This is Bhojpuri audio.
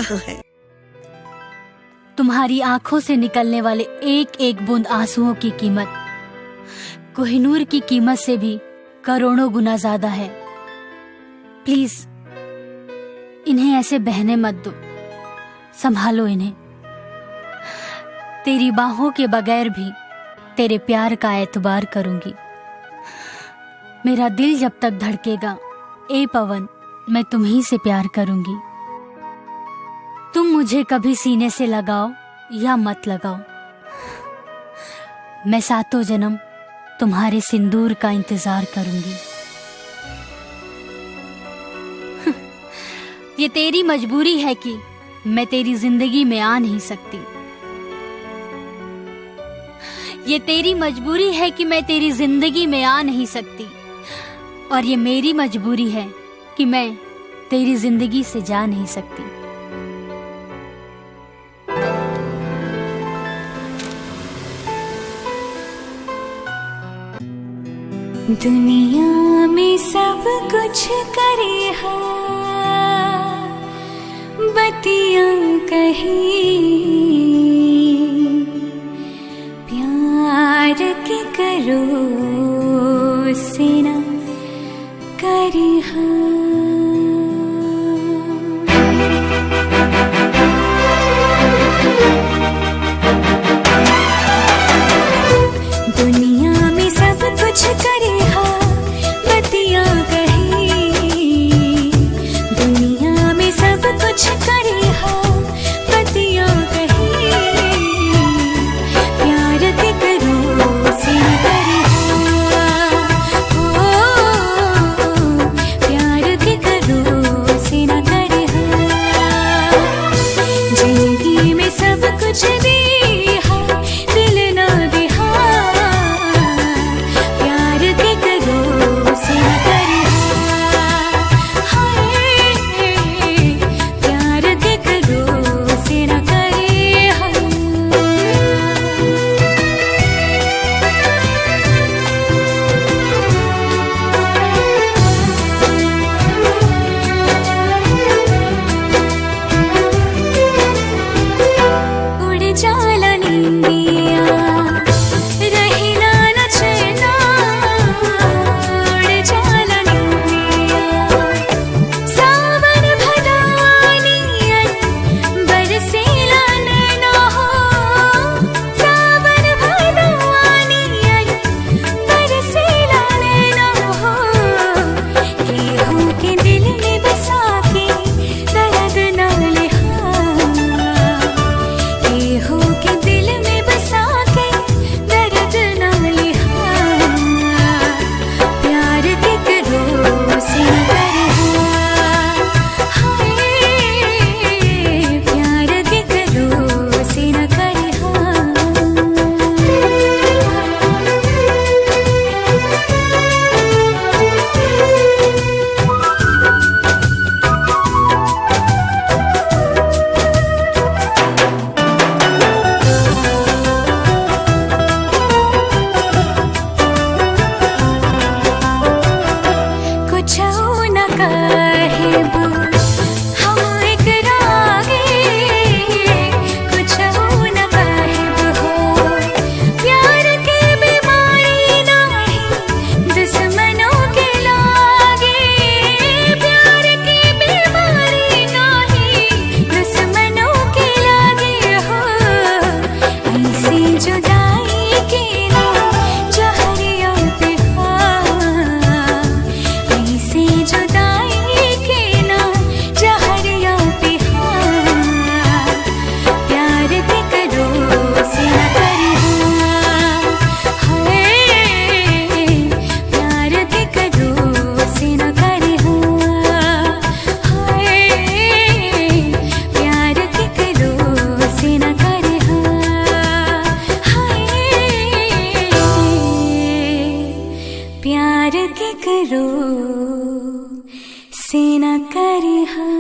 कहाँ है? तुम्हारी आंखों से निकलने वाले एक एक बूंद आंसुओं की कीमत कोहिनूर की कीमत से भी करोड़ों गुना ज्यादा है। प्लीज इन्हें ऐसे बहने मत दो, संभालो इन्हें। तेरी बाहों के बगैर भी तेरे प्यार का एतबार करूंगी। मेरा दिल जब तक धड़केगा ए पवन, मैं तुम्ही से प्यार करूंगी। तुम मुझे कभी सीने से लगाओ या मत लगाओ, मैं सातों जन्म तुम्हारे सिंदूर का इंतजार करूंगी। ये तेरी मजबूरी है कि मैं तेरी जिंदगी में आ नहीं सकती। ये तेरी मजबूरी है कि मैं तेरी जिंदगी में आ नहीं सकती, और ये मेरी मजबूरी है कि मैं तेरी जिंदगी से जा नहीं सकती। दुनिया में सब कुछ करे हा बतियां कही, प्यार के करो से ना करे हा। दुनिया में सब कुछ करे हा बतियां कही, दुनिया में सब कुछ करे हा बतियां कही, प्यार के करो से ना करे हा, ओ प्यार के करो से ना करे हा। जिंदगी में सब कुछ दे हा दिल ना दे हा, प्यार के करो से ना करे हा, हाय प्यार के करो से ना करे हा। उड़ जाला नींदिया रहिला न चैना, उड़ जाला नींदिया सावन भदानियन बरसेला नैना हो, सावन भदानियन बरसेला नैना हो, केहू के दिल में बसा के दर्द ना लिहा, केहू के दिल में बसा के दर्द ना लिहा, प्यार के करो से ना करे हा, हाय प्यार के करो से ना करे हा। कुछ न कहब हम इकरागे, कुछ न कहब हो प्यार के बीमारी नहीं दुश्मनों के लागे, प्यार के बीमारी नहीं दुश्मनों के लागे हो, ऐसी जुदाई के ना जहरिया पे ऐसे जुदाई के ना जहरिया पे प्यार के करो से ना करे हा, हाय प्यार के करो से ना करे हा, हाय प्यार के करो से ना करे हा, हाय प्यार के करो से ना करे हा।